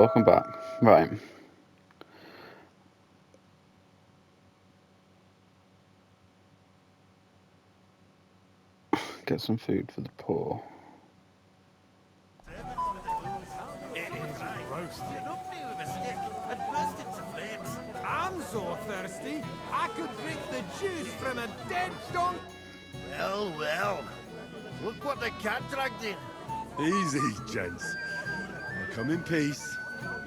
welcome back. Right. Get some food for the poor. It is roasted up me with a stick and burst into flames. I'm so thirsty, I could drink the juice from a dead donkey. Well, well. Look what the cat dragged in. Easy, gents. I'll come in peace.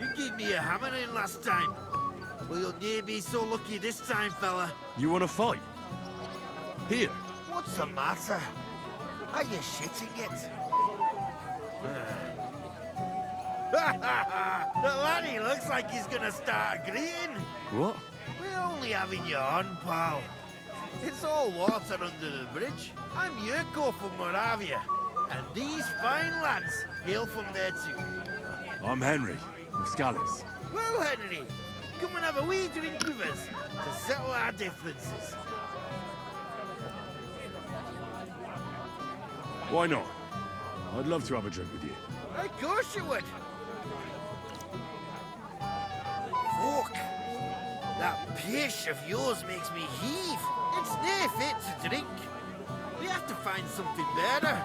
You gave me a hammer in last time. Well, you'll near be so lucky this time, fella. You want to fight? Here. What's the matter? Are you shitting it? The laddie looks like he's gonna start agreeing. What? We're only having you on, pal. It's all water under the bridge. I'm Yurko from Moravia, and these fine lads hail from there too. I'm Henry, of Scallis. Well, Henry, come and have a wee drink with us to settle our differences. Why not? I'd love to have a drink with you. Of course you would. Fuck. That pish of yours makes me heave. It's near fit to drink. We have to find something better.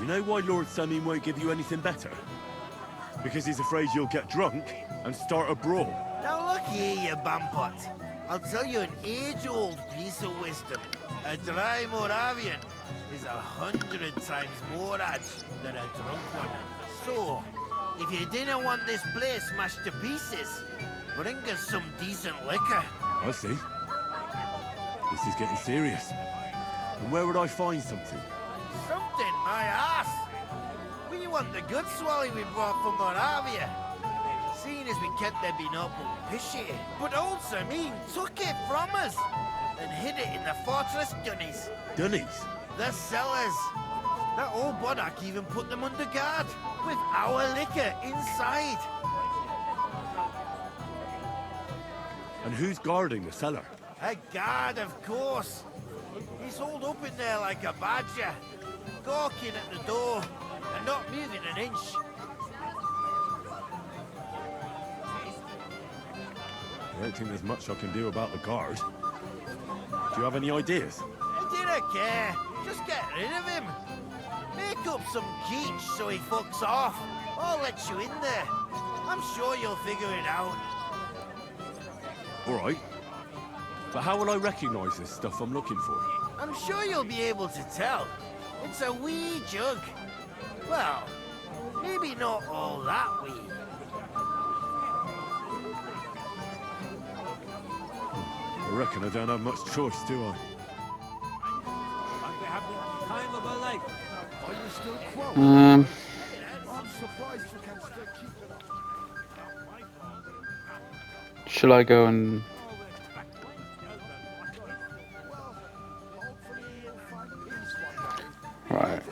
You know why Lord Samin won't give you anything better? Because he's afraid you'll get drunk and start a brawl. Now look here, you bampot. I'll tell you an age-old piece of wisdom. A dry Moravian is 100 times more edge than a drunk one. So, if you didn't want this place smashed to pieces, bring us some decent liquor. I see. This is getting serious. And where would I find something? Something, my ass. We want the good swally we brought from Moravia. Seeing as we kept there being up pishy. But old Samin took it from us and hid it in the fortress dunnies. Dunnies? The cellars. That old Boddock even put them under guard with our liquor inside. And who's guarding the cellar? A guard, of course. He's holed up in there like a badger, gawking at the door and not moving an inch. I don't think there's much I can do about the guard. Do you have any ideas? I didn't care. Just get rid of him. Make up some quiche so he fucks off. I'll let you in there. I'm sure you'll figure it out. All right. But how will I recognize this stuff I'm looking for? I'm sure you'll be able to tell. It's a wee jug. Well, maybe not all that wee. I reckon I don't have much choice, do I? Time of a life. Are you still quarreling? I'm surprised you can still keep it up. Shall I go and... Well, hopefully you'll find peace one day. Right.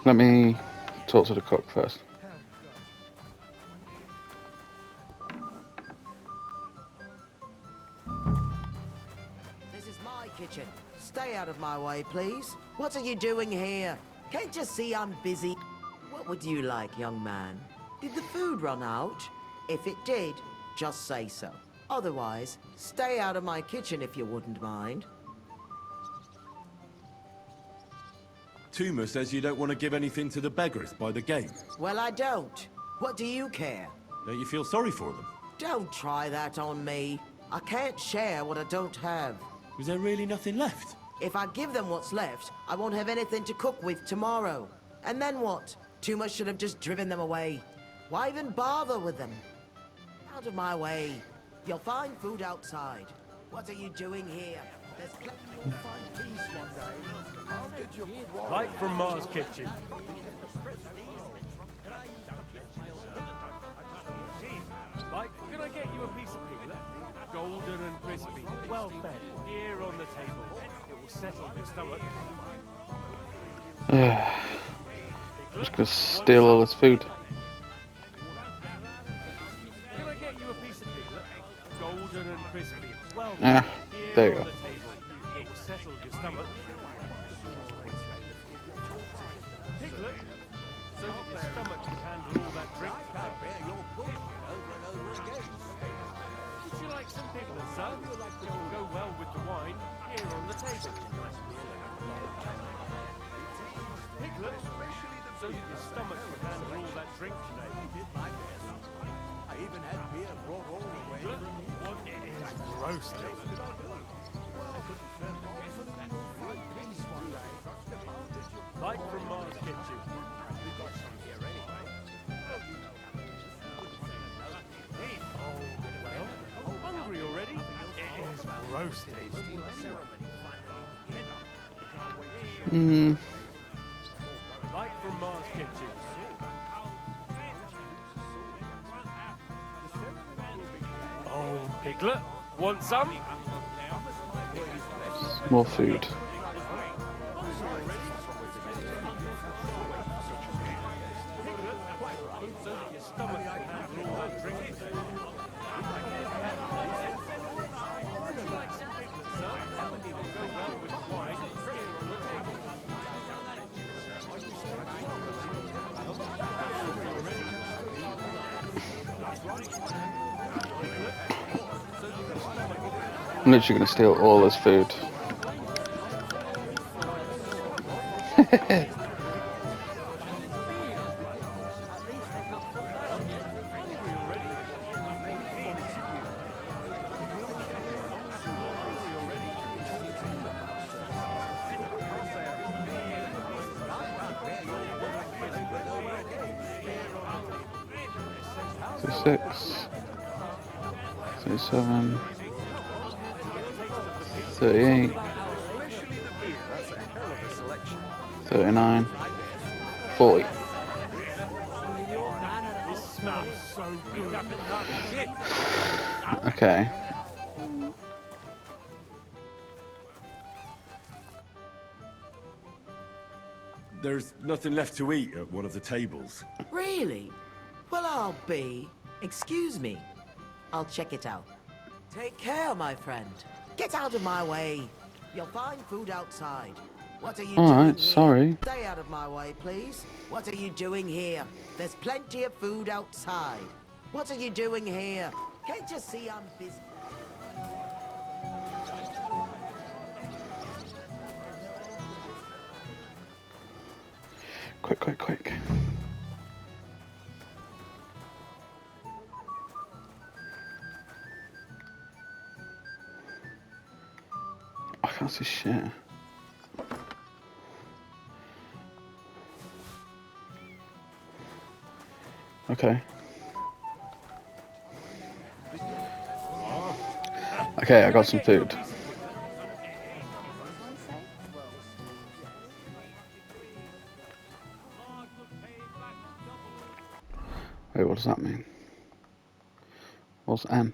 Let me talk to the cook first. This is my kitchen. Stay out of my way, please. What are you doing here? Can't you see I'm busy? What would you like, young man? Did the food run out? If it did, just say so. Otherwise, stay out of my kitchen if you wouldn't mind. Tuma says you don't want to give anything to the beggars by the gate. Well, I don't. What do you care? Don't you feel sorry for them? Don't try that on me. I can't share what I don't have. Was there really nothing left? If I give them what's left, I won't have anything to cook with tomorrow. And then what? Tuma should have just driven them away. Why even bother with them? Out of my way. You'll find food outside. What are you doing here? There's You'll find peace one day. How did you quarrel? Light from Mars Kitchen. Like, can I get you a piece of pizza? Golden and crispy, well fed, here on the table. It will settle your stomach. Just gonna steal all this food. Can I get you a piece of pizza? Golden and crispy, well Ah, fed, there drink today. I even had beer brought all the way. Roasted. Like from Mars Kitchen. Oh, hungry already? It is roasted. Like from Mars Kitchen. Oh, Piglet, want some? More food. I'm literally gonna steal all this food. So 6, 37, 38, 39, 40. This smells so good. Okay. There's nothing left to eat at one of the tables. Really? Well, I'll be. Excuse me. I'll check it out. Take care, my friend. Get out of my way. You'll find food outside. What are you doing Alright, here? sorry. Stay out of my way, please. What are you doing here? There's plenty of food outside. What are you doing here? Can't you see I'm busy? Quick, quick, quick. I can't see shit. Okay. Okay, I got some food. Wait, what does that mean? What's M?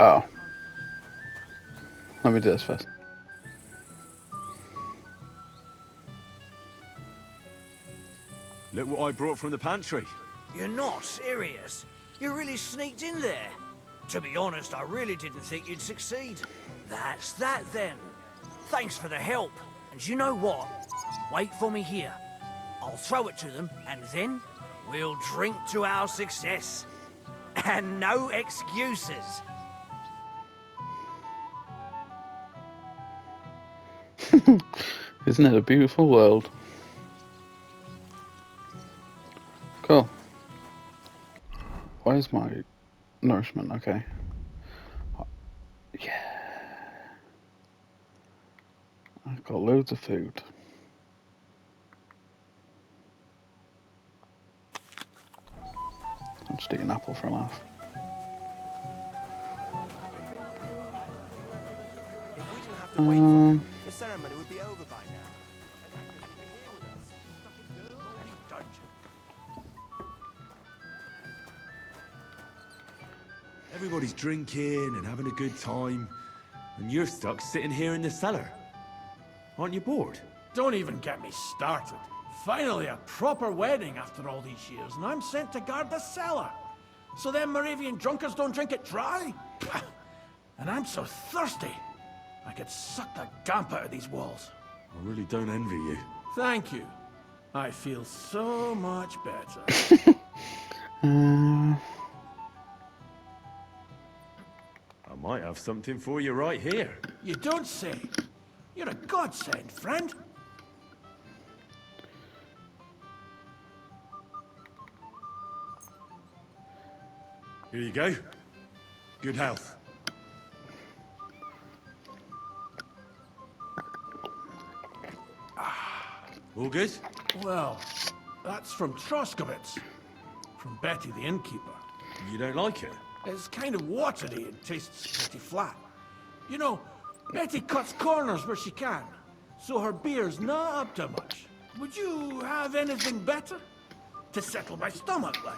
Oh. Let me do this first. Look what I brought from the pantry. You're not serious? You really sneaked in there? To be honest, I really didn't think you'd succeed. That's that then. Thanks for the help. And you know what? Wait for me here. I'll throw it to them, and then we'll drink to our success. And no excuses. Isn't it a beautiful world? Cool. Where's my nourishment? Okay. Yeah. I've got loads of food. I'll just eat an apple for a laugh. If we didn't have to wait for him, the ceremony would be over by now. Everybody's drinking and having a good time, and you're stuck sitting here in the cellar. Aren't you bored? Don't even get me started. Finally, a proper wedding after all these years, and I'm sent to guard the cellar. So them Moravian drunkards don't drink it dry? And I'm so thirsty, I could suck the gamp out of these walls. I really don't envy you. Thank you. I feel so much better. I might have something for you right here. You don't say. You're a godsend, friend. Here you go. Good health. All good? Well, that's from Troskowitz. From Betty the innkeeper. You don't like it? It's kind of watery and tastes pretty flat. You know, Betty cuts corners where she can, so her beer's not up to much. Would you have anything better? To settle my stomach, like?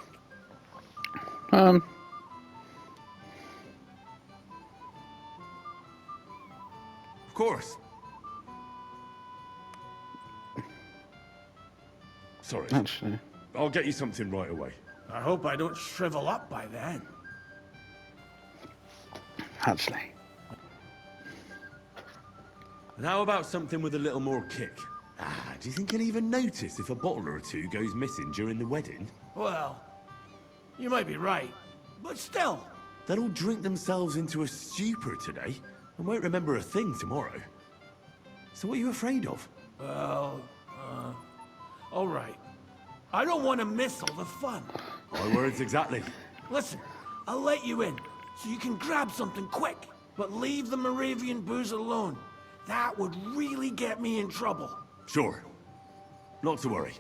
Of course. Sorry. Actually, I'll get you something right away. I hope I don't shrivel up by then. actually. And how about something with a little more kick? Do you think he'll even notice if a bottle or two goes missing during the wedding? Well, you might be right, but still. They'll all drink themselves into a stupor today and won't remember a thing tomorrow. So what are you afraid of? Well, all right. I don't want to miss all the fun. My words exactly. Listen, I'll let you in, so you can grab something quick. But leave the Moravian booze alone. That would really get me in trouble. Sure. Not to worry.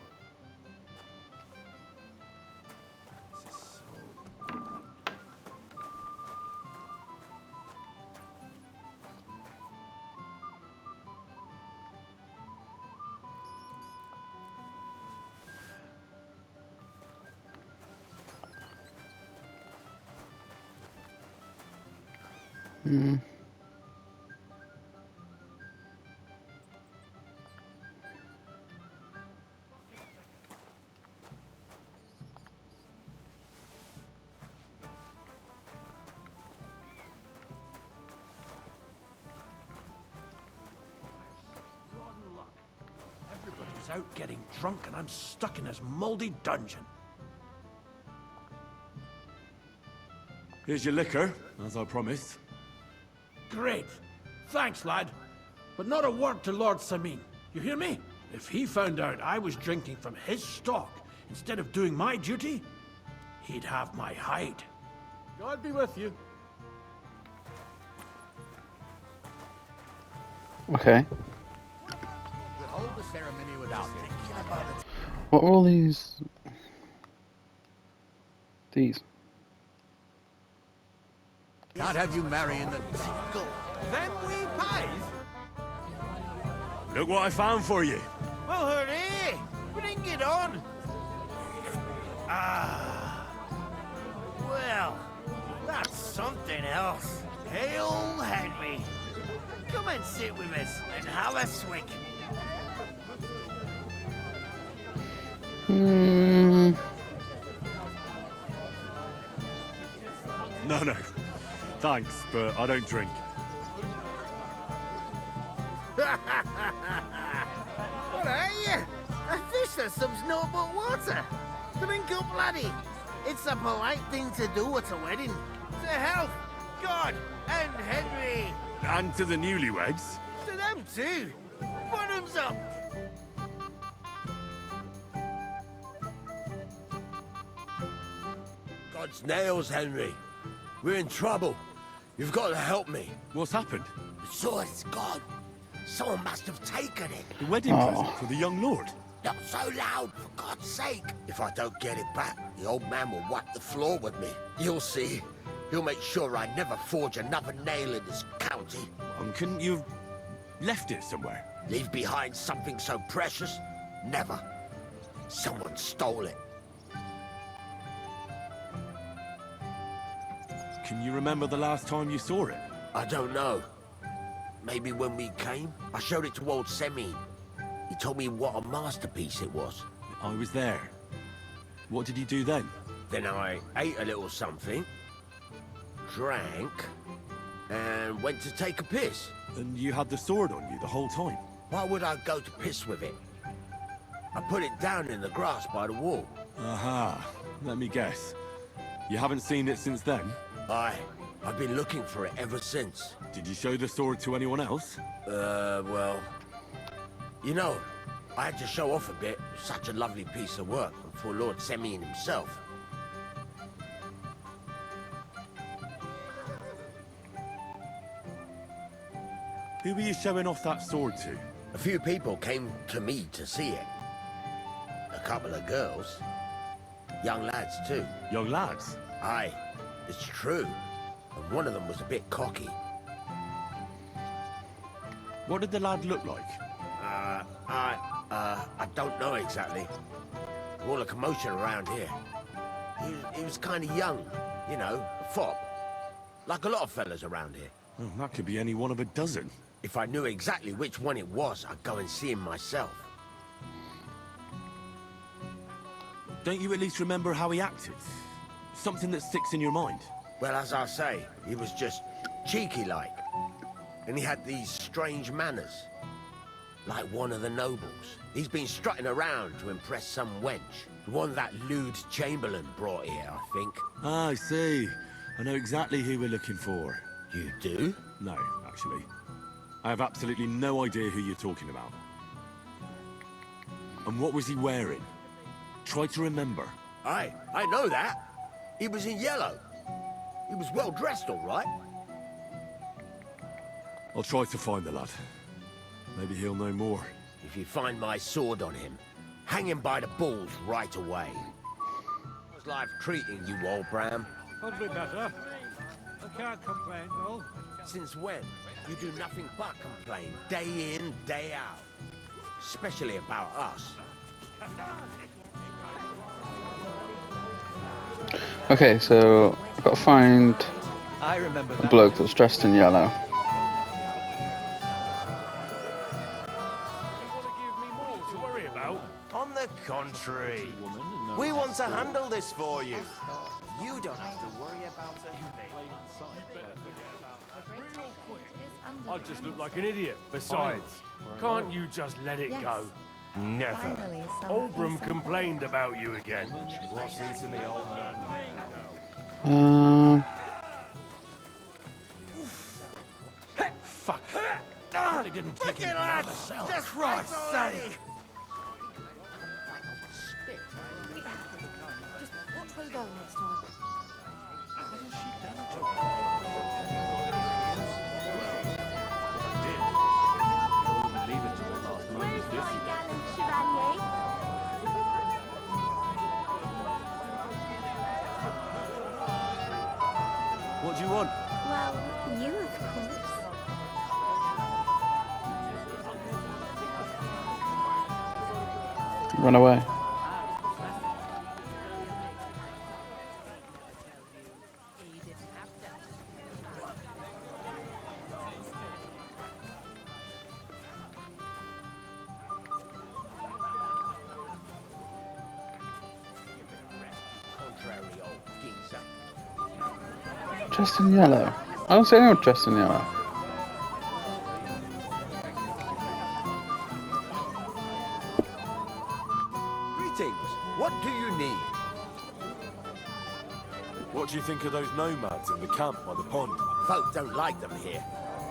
Everybody's out getting drunk and I'm stuck in this moldy dungeon. Here's your liquor, as I promised. Great. Thanks, lad. But not a word to Lord Samin. You hear me? If he found out I was drinking from his stock instead of doing my duty, he'd have my hide. God be with you. Okay. We'll hold the ceremony without me. What are all these? These. Can't have you marrying the... Then we pays. Look what I found for you. Well, hooray! Bring it on. Well, that's something else. Hail Henry. Come and sit with us and have a swig. No. Thanks, but I don't drink. What are you? A fish or some's not but water. Drink up, laddie. It's a polite thing to do at a wedding. To health, God, and Henry. And to the newlyweds. To them too. Bottoms up. God's nails, Henry. We're in trouble. You've got to help me. What's happened? The sword's gone. Someone must have taken it. The wedding present for the young lord. Not so loud, for God's sake. If I don't get it back, the old man will wipe the floor with me. You'll see. He'll make sure I never forge another nail in this county. Couldn't you have left it somewhere? Leave behind something so precious? Never. Someone stole it. Can you remember the last time you saw it? I don't know. Maybe when we came, I showed it to old Semin. He told me what a masterpiece it was. I was there. What did you do then? Then I ate a little something, drank, and went to take a piss. And you had the sword on you the whole time? Why would I go to piss with it? I put it down in the grass by the wall. Aha. Let me guess. You haven't seen it since then? I've been looking for it ever since. Did you show the sword to anyone else? Well... You know, I had to show off a bit. Such a lovely piece of work for Lord Semin himself. Who were you showing off that sword to? A few people came to me to see it. A couple of girls. Young lads, too. Young lads? Aye, it's true. And one of them was a bit cocky. What did the lad look like? I don't know exactly. All the commotion around here. He was kind of young, you know, a fop. Like a lot of fellas around here. Oh, that could be any one of a dozen. If I knew exactly which one it was, I'd go and see him myself. Don't you at least remember how he acted? Something that sticks in your mind? Well, as I say, he was just cheeky-like. And he had these strange manners. Like one of the nobles. He's been strutting around to impress some wench. The one that lewd Chamberlain brought here, I think. Ah, I see. I know exactly who we're looking for. You do? No, actually. I have absolutely no idea who you're talking about. And what was he wearing? Try to remember. I know that. He was in yellow. He was well dressed, all right. I'll try to find the lad. Maybe he'll know more. If you find my sword on him, hang him by the balls right away. How's life treating you, old Bram? Could be better. I can't complain, though. Since when? You do nothing but complain, day in, day out. Especially about us. Okay, so I've got to find I remember a bloke that's dressed in yellow. On the contrary, we want to handle this for you. You don't have to worry about it. I just look like an idiot. Besides, can't you just let it go? Never. Oldbrum complained about you again. What's into me, old man? Fuck. They didn't take him out of the cell. Just right, Sonny. Just watch where you go next time. What do you want? Well, you, of course. Run away. Contrary old geezer. Dressed in yellow. I don't see anyone dressed in yellow. Greetings. What do you need? What do you think of those nomads in the camp by the pond? Folk don't like them here.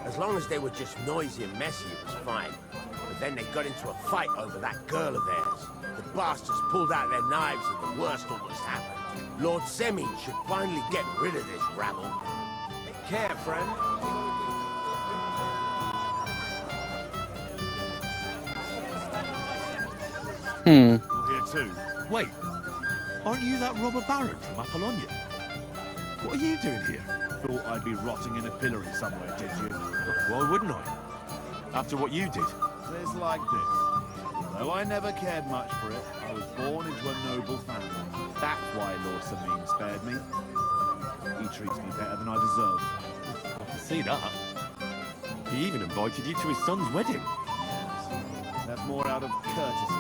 As long as they were just noisy and messy, it was fine. But then they got into a fight over that girl of theirs. The bastards pulled out their knives and the worst almost happened. Lord Semin should finally get rid of this rabble. Take care, friend. You're here too. Wait, aren't you that robber baron from Apollonia? What are you doing here? Thought I'd be rotting in a pillory somewhere, did you? Why wouldn't I? After what you did. It's like this. Though I never cared much for it, I was born into a noble family. That's why Lord Samin spared me. He treats me better than I deserve. I can see that. He even invited you to his son's wedding. That's more out of courtesy.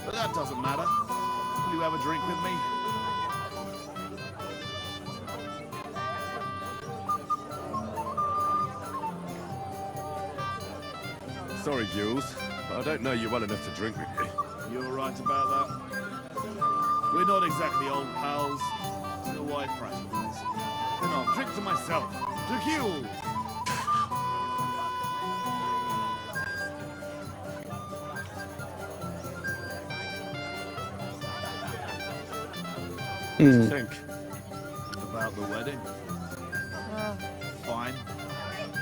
But that doesn't matter. Will you have a drink with me? Sorry, Jules, but I don't know you well enough to drink with me. You're right about that. We're not exactly old pals, so why fraternize? Then I'll drink to myself. To Jules! What do you think? About the wedding? Fine.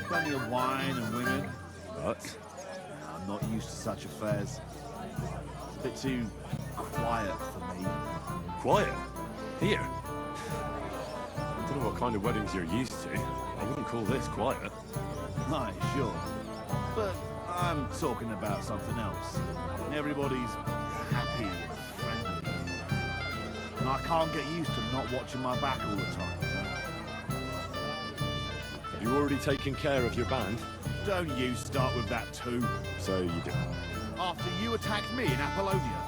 Plenty of wine and women. But I'm not used to such affairs. It's a bit too quiet for me. quiet. Here. I don't know what kind of weddings you're used to. I wouldn't call this quiet. Aye, sure. But I'm talking about something else. Everybody's happy and friendly. And I can't get used to not watching my back all the time. Have you already taken care of your band? Don't you start with that too. So you do. After you attacked me in Apollonia.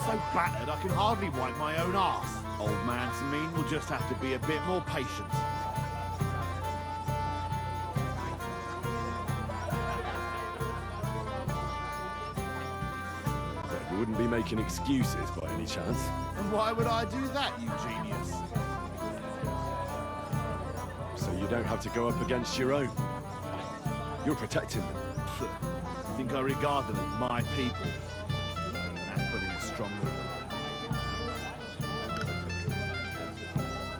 So battered I can hardly wipe my own arse. Old man Samine will just have to be a bit more patient. You wouldn't be making excuses by any chance. And why would I do that, you genius? So you don't have to go up against your own. You're protecting them. You think I regard them as my people? That's putting it strongly.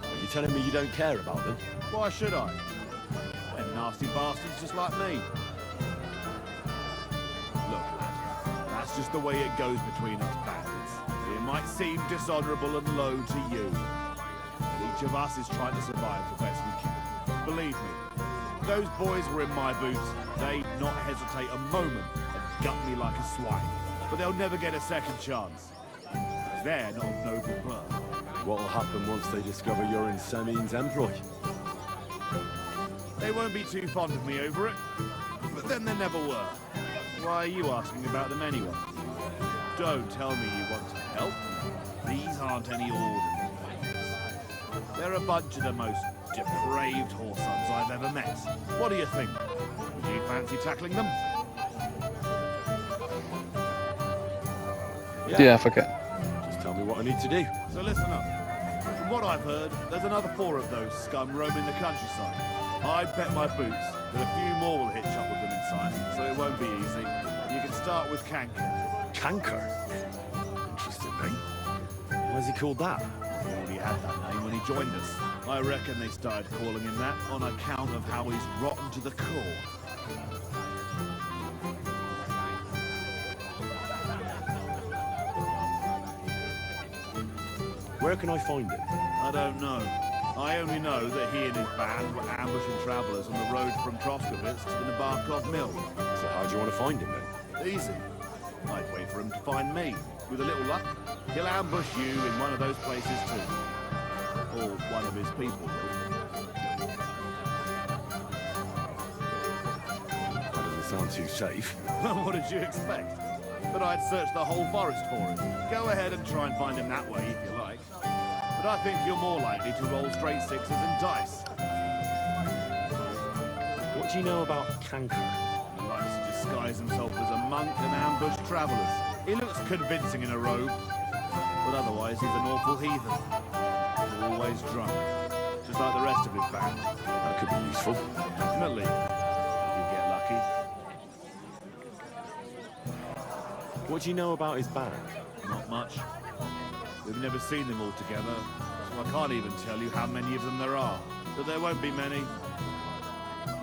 Are you telling me you don't care about them? Why should I? They're nasty bastards just like me. Look, lad, that's just the way it goes between us bandits. It might seem dishonorable and low to you, but each of us is trying to survive the best we can. Believe me, if those boys were in my boots, they'd not hesitate a moment and gut me like a swine. But they'll never get a second chance. They're not of noble birth. What'll happen once they discover you're in Semine's employ? They won't be too fond of me over it, but then they never were. Why are you asking about them anyway? Don't tell me you want to help. These aren't any ordinary things. They're a bunch of the most depraved whoresons I've ever met. What do you think? Would you fancy tackling them? Yeah, fuck it. Just tell me what I need to do. So listen up. From what I've heard, there's another 4 of those scum roaming the countryside. I'd bet my boots that a few more will hitch up with them in time, so it won't be easy. You can start with Canker. Canker? Interesting name. Why's he called that? He already had that name when he joined us. I reckon they started calling him that on account of how he's rotten to the core. Where can I find him? I don't know. I only know that he and his band were ambushing travellers on the road from Troskovitz to the Nabarkov mill. So how do you want to find him then? Easy. I'd wait for him to find me. With a little luck, he'll ambush you in one of those places too. Or one of his people will. That doesn't sound too safe. What did you expect? That I'd search the whole forest for him. Go ahead and try and find him that way if you like. But I think you're more likely to roll straight 6s and dice. What do you know about Canker? He likes to disguise himself as a monk and ambush travellers. He looks convincing in a robe, but otherwise he's an awful heathen. Always drunk, just like the rest of his band. That could be useful. Definitely, if you get lucky. What do you know about his band? Not much. We've never seen them all together, so I can't even tell you how many of them there are. But there won't be many.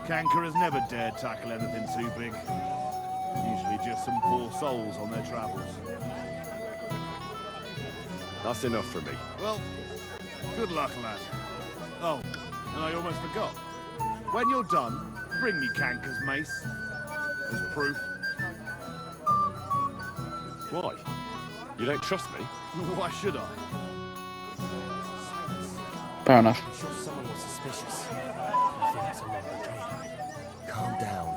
Canker has never dared tackle anything too big. Usually just some poor souls on their travels. That's enough for me. Well, good luck, lad. Oh, and I almost forgot. When you're done, bring me Canker's mace. As proof. Why? You don't trust me? Why should I? Fair enough. I'm sure someone was suspicious. I think it's a longer game. Calm down.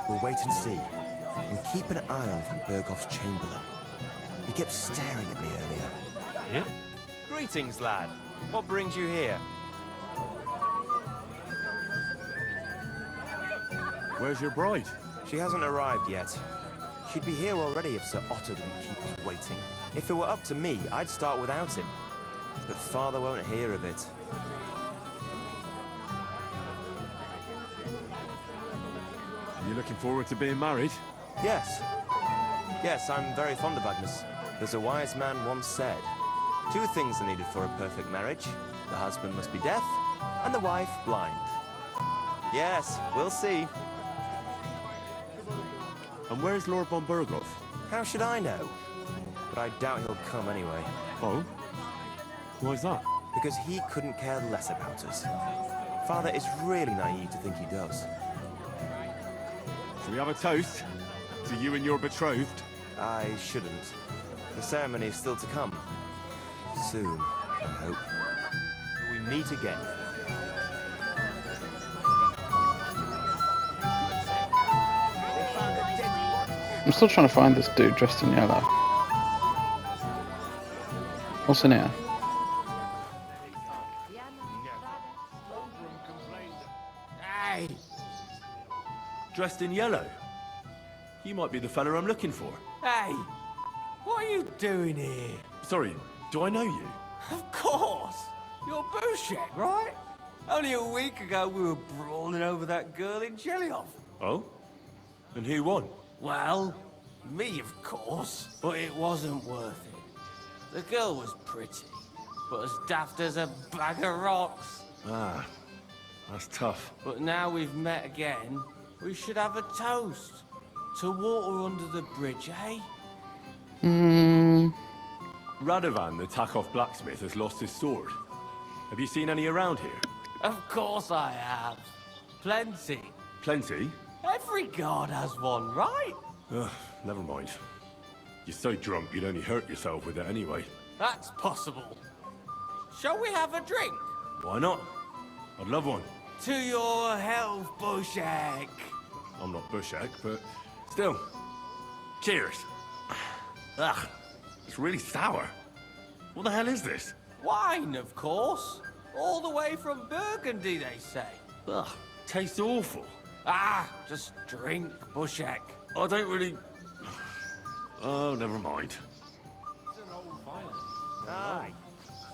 We'll wait and see. And keep an eye on Van Bergoff's chamberlain. He kept staring at me earlier. Yeah? Greetings, lad. What brings you here? Where's your bride? She hasn't arrived yet. She'd be here already if Sir Otto didn't keep us waiting. If it were up to me, I'd start without him. But Father won't hear of it. Are you looking forward to being married? Yes. Yes, I'm very fond of Agnes. As a wise man once said, 2 things are needed for a perfect marriage. The husband must be deaf, and the wife blind. Yes, we'll see. And where's Lord von Burgos? How should I know? But I doubt he'll come anyway. Oh? Why's that? Because he couldn't care less about us. Father is really naive to think he does. Shall we have a toast? To you and your betrothed? I shouldn't. The ceremony is still to come. Soon, I hope. We meet again. I'm still trying to find this dude dressed in yellow. What's in here? Hey! Dressed in yellow? You might be the fella I'm looking for. Hey! What are you doing here? Sorry, do I know you? Of course! You're Bushek, right? Only a week ago we were brawling over that girl in Jelioff. Oh? And who won? Well, me, of course. But it wasn't worth it. The girl was pretty, but as daft as a bag of rocks. Ah, that's tough. But now we've met again, we should have a toast. To water under the bridge, eh? Radovan, the Takov blacksmith, has lost his sword. Have you seen any around here? Of course I have. Plenty. Plenty? Every guard has one, right? Ugh, never mind. You're so drunk you'd only hurt yourself with it anyway. That's possible. Shall we have a drink? Why not? I'd love one. To your health, Bushek. I'm not Bushek, but still. Cheers. Ugh, it's really sour. What the hell is this? Wine, of course. All the way from Burgundy, they say. Ugh, tastes awful. Ah, just drink, Bushek. I don't really... Oh, never mind. Aye.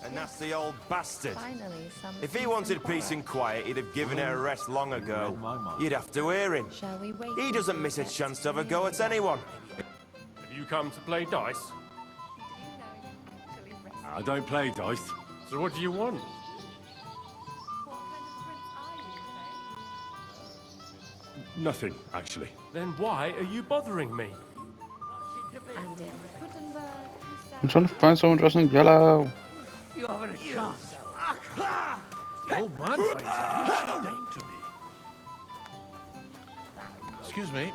A nasty old bastard. Finally, If he wanted peace and quiet, he'd have given her a rest long ago. You'd have to hear him. Shall we wait? He doesn't miss a chance to have a go at anyone. Have you come to play dice? I don't play dice. So what do you want? Nothing, actually. Then why are you bothering me? I'm trying to find someone dressed in yellow. You haven't a chance. Old man face, you name to me. Excuse me.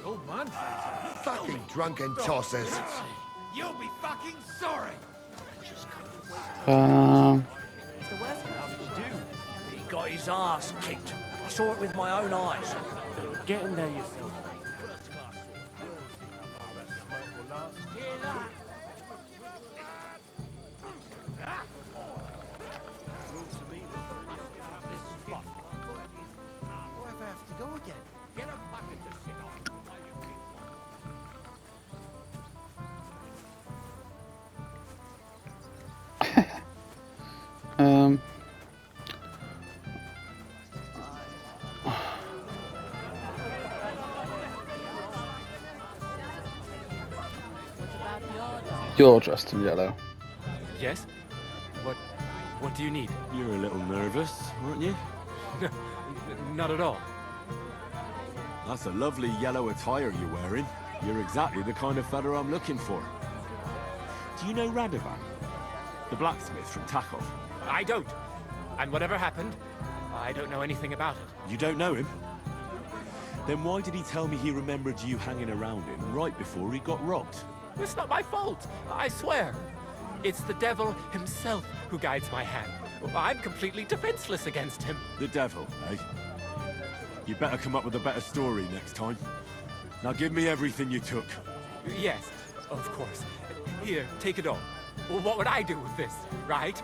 Old man face. Fucking drunken tossers. You'll be fucking sorry! He got his ass kicked. I saw it with my own eyes. Get in there yourself. Wherever I have to go again? Get a bucket to sit on. You're dressed in yellow. Yes? What do you need? You're a little nervous, aren't you? Not at all. That's a lovely yellow attire you're wearing. You're exactly the kind of fella I'm looking for. Do you know Radovan? The blacksmith from Takov? I don't. And whatever happened, I don't know anything about it. You don't know him? Then why did he tell me he remembered you hanging around him right before he got robbed? It's not my fault, I swear. It's the devil himself who guides my hand. I'm completely defenseless against him. The devil, eh? You better come up with a better story next time. Now give me everything you took. Yes, of course. Here, take it all. Well, what would I do with this, right?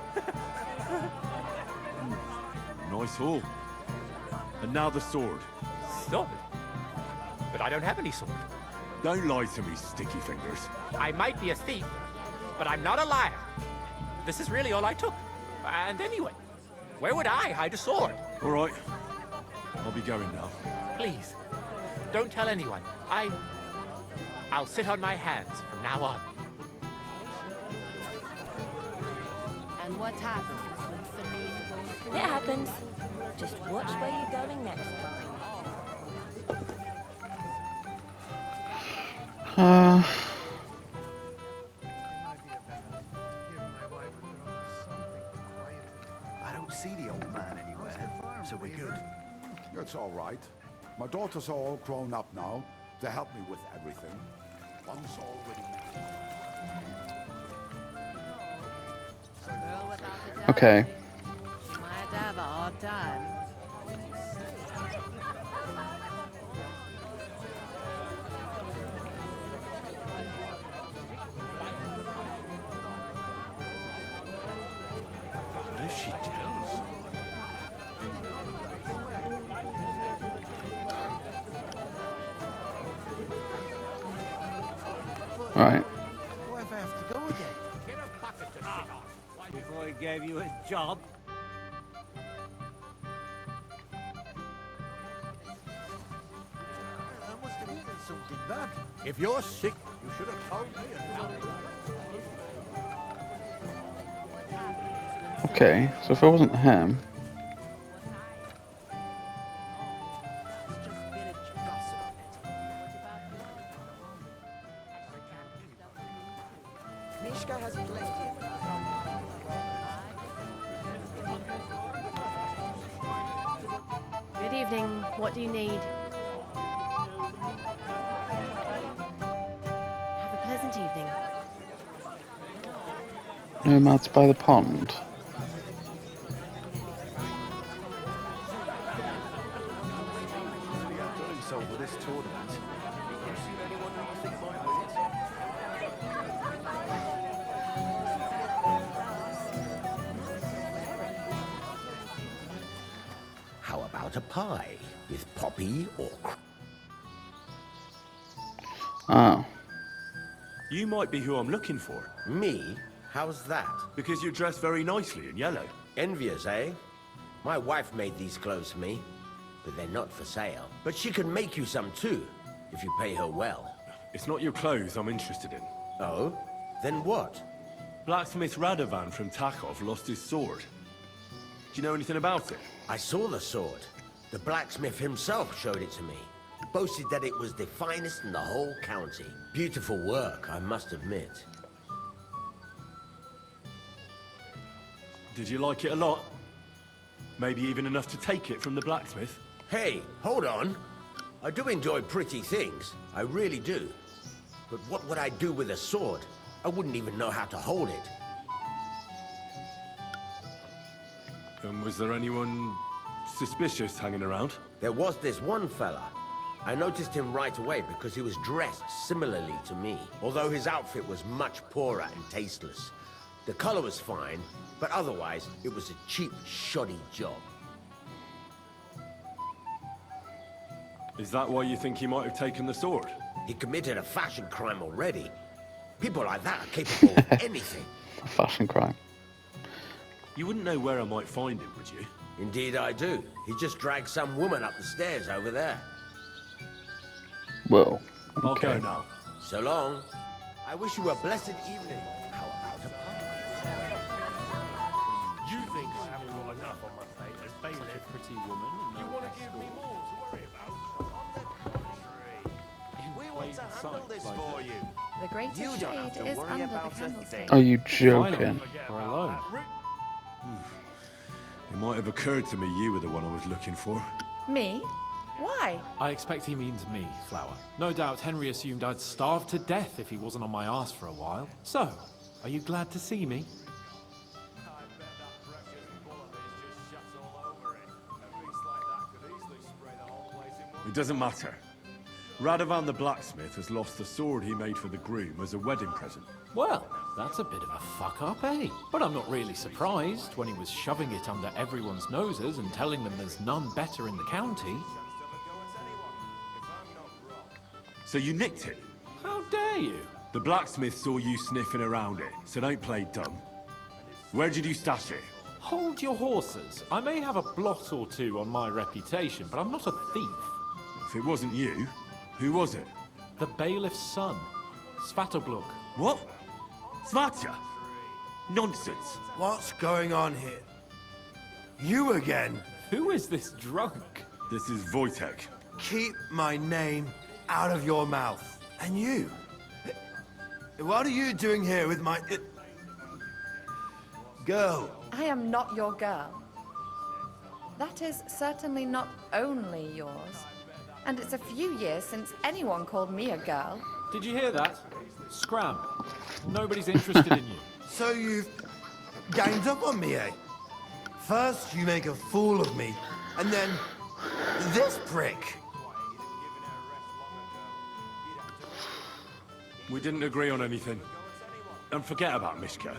Nice haul. And now the sword. Sword? But I don't have any sword. Don't lie to me, sticky fingers. I might be a thief, but I'm not a liar. This is really all I took. And anyway, where would I hide a sword? All right. I'll be going now. Please, don't tell anyone. I'll sit on my hands from now on. And what happens when Celine goes? It happens. Just watch where you're going next time. I don't see the old man anywhere, so we're good. It's all right. My daughters are all grown up now. They help me with everything. One's already married. Okay. Might have a hard time. What if she tells? Right. What if I have to go again? Before he gave you a job. I must have eaten something bad. If you're sick, you should have told me. Okay, so if it wasn't him, Mishka has plenty of... Good evening. What do you need? Have a pleasant evening. nomads by the pond. Doing so for this tournament. You seen anyone who you think might win it? How about a pie with poppy or Oh. You might be who I'm looking for. me? How's that? Because you're dressed very nicely in yellow. Envious, eh? My wife made these clothes for me, but they're not for sale. But she can make you some too, if you pay her well. It's not your clothes I'm interested in. Oh? Then what? Blacksmith Radovan from Takov lost his sword. Do you know anything about it? I saw the sword. The blacksmith himself showed it to me. Boasted that it was the finest in the whole county. Beautiful work, I must admit. Did you like it a lot? Maybe even enough to take it from the blacksmith? Hey, hold on. I do enjoy pretty things. I really do. But what would I do with a sword? I wouldn't even know how to hold it. And was there anyone suspicious hanging around? There was this one fella. I noticed him right away because he was dressed similarly to me, although his outfit was much poorer and tasteless. The color was fine, but otherwise, it was a cheap, shoddy job. Is that why you think he might have taken the sword? He committed a fashion crime already. People like that are capable of anything. A fashion crime. You wouldn't know where I might find him, would you? Indeed I do. He just dragged some woman up the stairs over there. Well, I'll go okay. now. So long. I wish you a blessed evening. How about a pie? You think I haven't got enough on my plate as bailiff? Pretty woman. You want to give me more to worry about? We want to handle this for you. The greatest You don't have shade to is worry under the about a candlestick. thing. Are you joking? We're alone. It might have occurred to me you were the one I was looking for. Me? Why? I expect he means me, Flower. No doubt Henry assumed I'd starve to death if he wasn't on my ass for a while. So, are you glad to see me? It doesn't matter. Radovan the blacksmith has lost the sword he made for the groom as a wedding present. Well, that's a bit of a fuck-up, eh? But I'm not really surprised when he was shoving it under everyone's noses and telling them there's none better in the county. So you nicked it? How dare you? The blacksmith saw you sniffing around it, so don't play dumb. Where did you stash it? Hold your horses. I may have a blot or two on my reputation, but I'm not a thief. If it wasn't you, who was it? The bailiff's son, Svatobluk. What? Svatya? Nonsense. What's going on here? You again? Who is this drunk? This is Wojtek. Keep my name out of your mouth. And you? What are you doing here with my... girl? I am not your girl. That is certainly not only yours. And it's a few years since anyone called me a girl. Did you hear that? Scram. Nobody's interested in you. So you've ganged up on me, eh? First you make a fool of me, and then this prick. We didn't agree on anything. And forget about Mishka.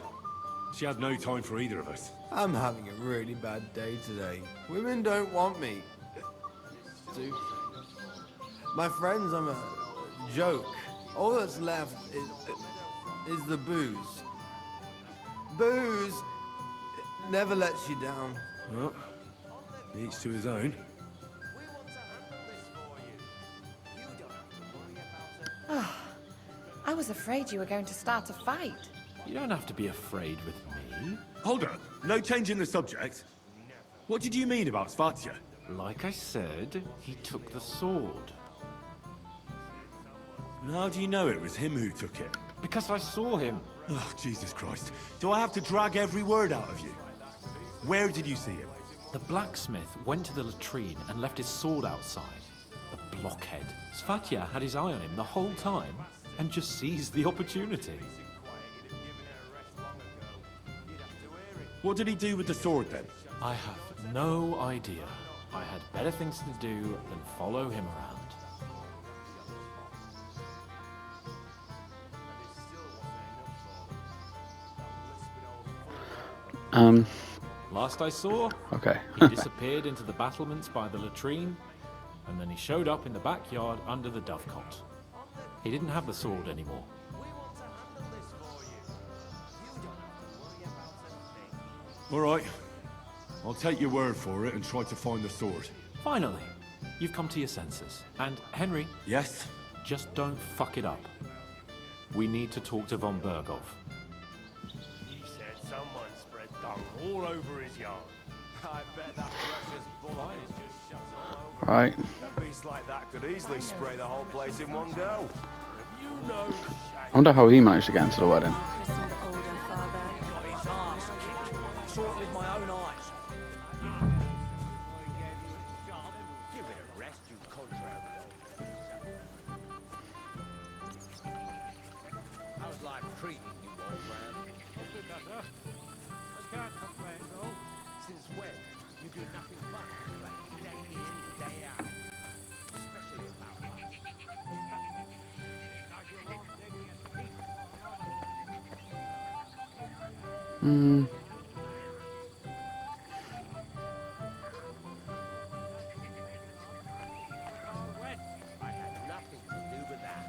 She had no time for either of us. I'm having a really bad day today. Women don't want me. Dude. My friends, I'm a joke. All that's left is the booze. Booze never lets you down. Well, each to his own. I was afraid you were going to start a fight. You don't have to be afraid with me. Hold on. No change in the subject. What did you mean about Svatya? Like I said, he took the sword. And how do you know it was him who took it? Because I saw him. Oh, Jesus Christ. Do I have to drag every word out of you? Where did you see him? The blacksmith went to the latrine and left his sword outside. The blockhead. Svatya had his eye on him the whole time and just seized the opportunity. What did he do with the sword then? I have no idea. I had better things to do than follow him around. Last I saw, Okay. he disappeared into the battlements by the latrine, and then he showed up in the backyard under the dovecot. He didn't have the sword anymore. All right. I'll take your word for it and try to find the sword. Finally, you've come to your senses. And Henry... Yes? Just don't fuck it up. We need to talk to von Berghoff. He said someone spread dung all over his yard. I bet that precious bull is just shut all over. Right. A beast like that could easily spray the whole place in one go. You know, I wonder how he managed to get into the wedding. Got his arse kicked. Saw it with my own eyes. Give it a rest, you contrary. How's life treating you, old man? I can't complain, though. Since when? You do nothing but complain, day in, day out. Especially about us. I had nothing to do with that.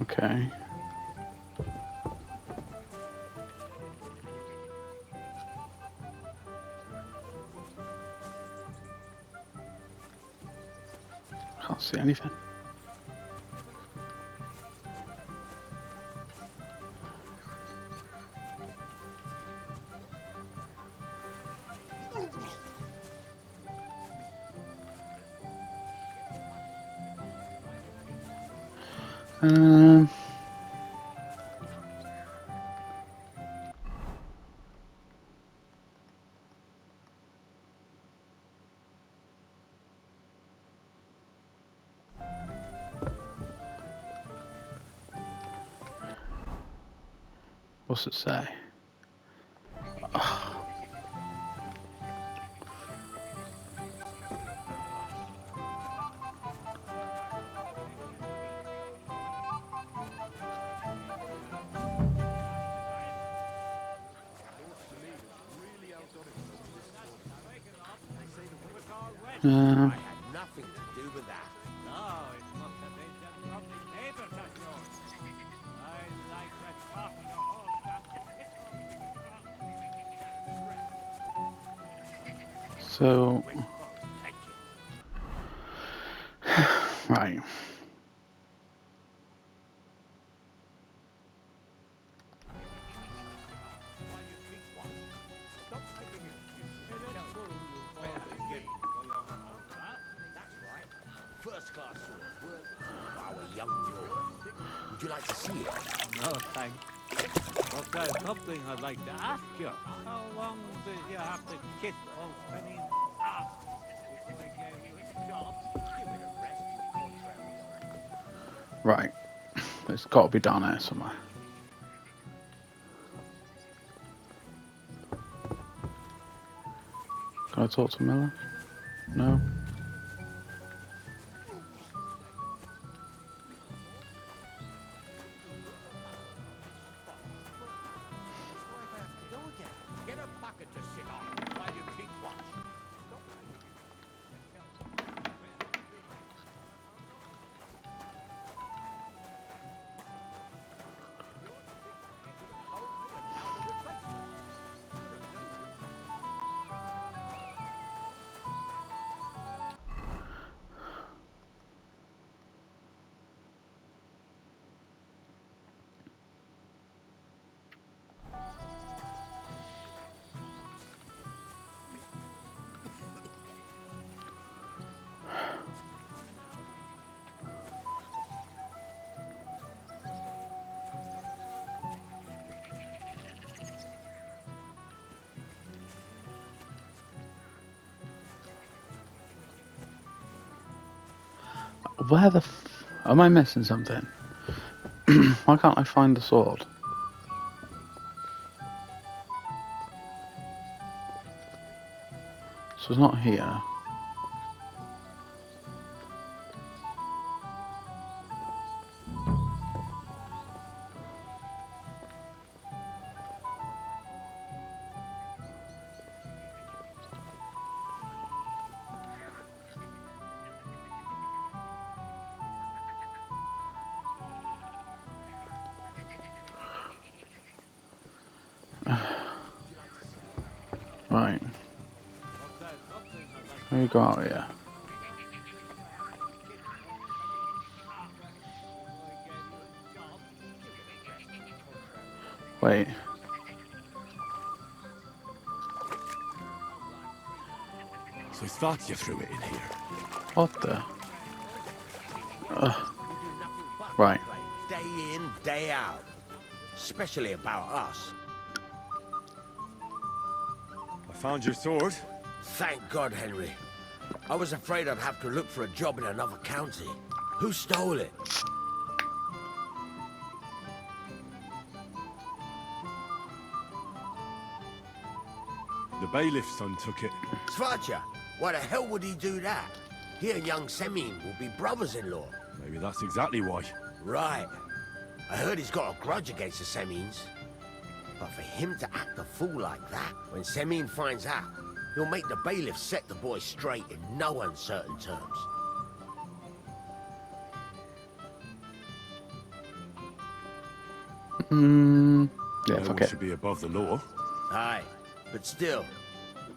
Okay. Can't see anything. What's it say? I had nothing to do with that. No, it must have been some lovely neighbors of yours. I'd like that coffee to hold that. So, right. First class sword, worthy of our young lord. Would you like to see it? No, thanks. But there's something I'd like to ask you. How long did you have to kiss old Penny's ass before they gave you a job? Give it a rest, you contrary. Right. It's got to be down here somewhere. Can I talk to Miller? No? Get a bucket to sit on while you keep watch. Where the am I missing something? Why can't I find the sword? So it's not here. Right. How you go out here? Wait. So Svatya threw it in here. What the? Right. Day in, day out. Especially about us. I found your sword. Thank God, Henry. I was afraid I'd have to look for a job in another county. Who stole it? The bailiff's son took it. Svatya? Why the hell would he do that? He and young Semyon will be brothers-in-law. Maybe that's exactly why. Right. I heard he's got a grudge against the Semyons. But for him to act a fool like that, when Semyon finds out, he'll make the bailiff set the boy straight in no uncertain terms. Yeah, No fuck one it. should be above the law. Aye, but still,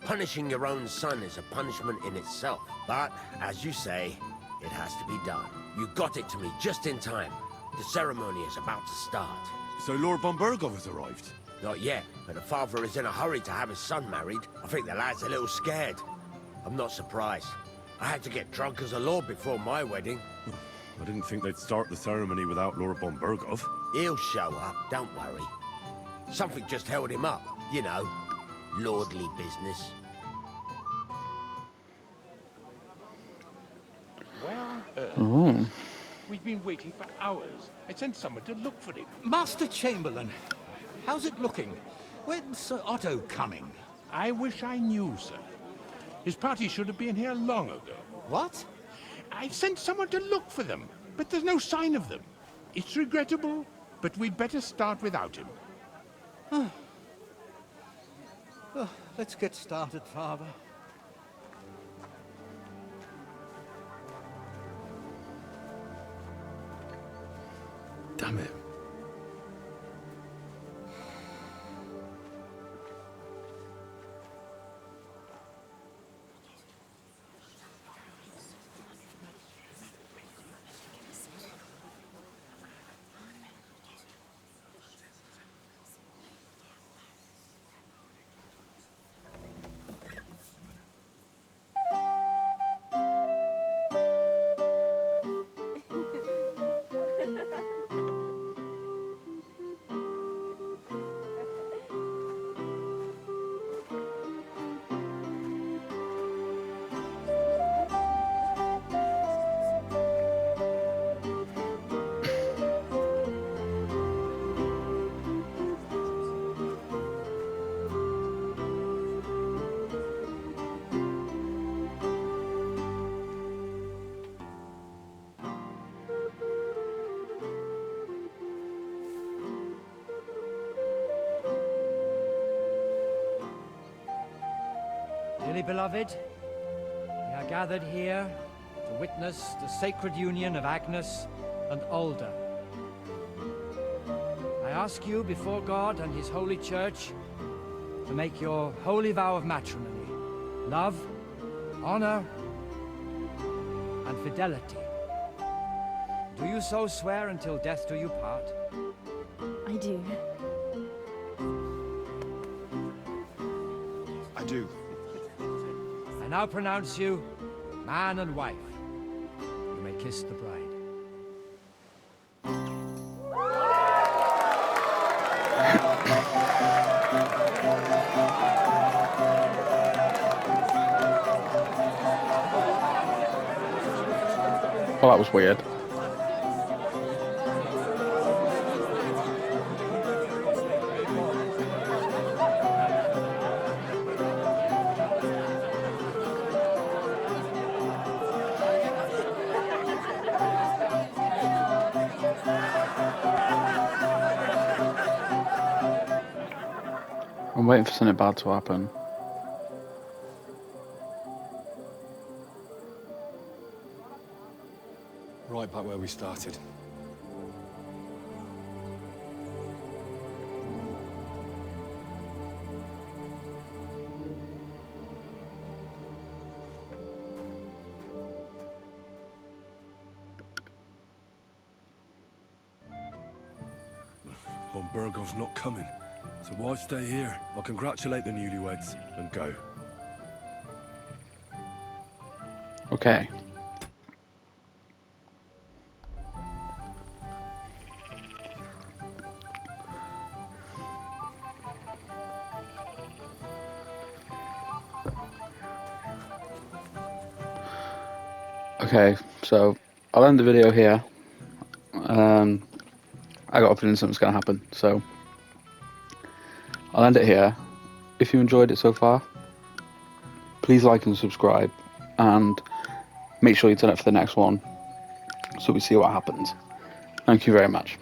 punishing your own son is a punishment in itself. But, as you say, it has to be done. You got it to me just in time. The ceremony is about to start. So Lord von Burgov has arrived? Not yet, but the father is in a hurry to have his son married. I think the lad's a little scared. I'm not surprised. I had to get drunk as a lord before my wedding. I didn't think they'd start the ceremony without Lord von Burgov. He'll show up, don't worry. Something just held him up, you know. Lordly business. Where on earth? Oh. We've been waiting for hours. I sent someone to look for him. Master Chamberlain, how's it looking? When's Sir Otto coming? I wish I knew, sir. His party should have been here long ago. What? I sent someone to look for them, but there's no sign of them. It's regrettable, but we'd better start without him. Let's get started, Father. Damn it. Dearly beloved, we are gathered here to witness the sacred union of Agnes and Alda. I ask you before God and His holy church to make your holy vow of matrimony, love, honor, and fidelity. Do you so swear until death do you part? I do. I do. I now pronounce you man and wife. You may kiss the bride. Well, that was weird. I'm waiting for something bad to happen. Right back where we started. Von Burgov's not coming, so why stay here? I'll congratulate the newlyweds and go. Okay. Okay, so I'll end the video here. I got a feeling something's going to happen, so I'll end it here. If you enjoyed it so far, please like and subscribe, and make sure you turn up for the next one so we see what happens. Thank you very much.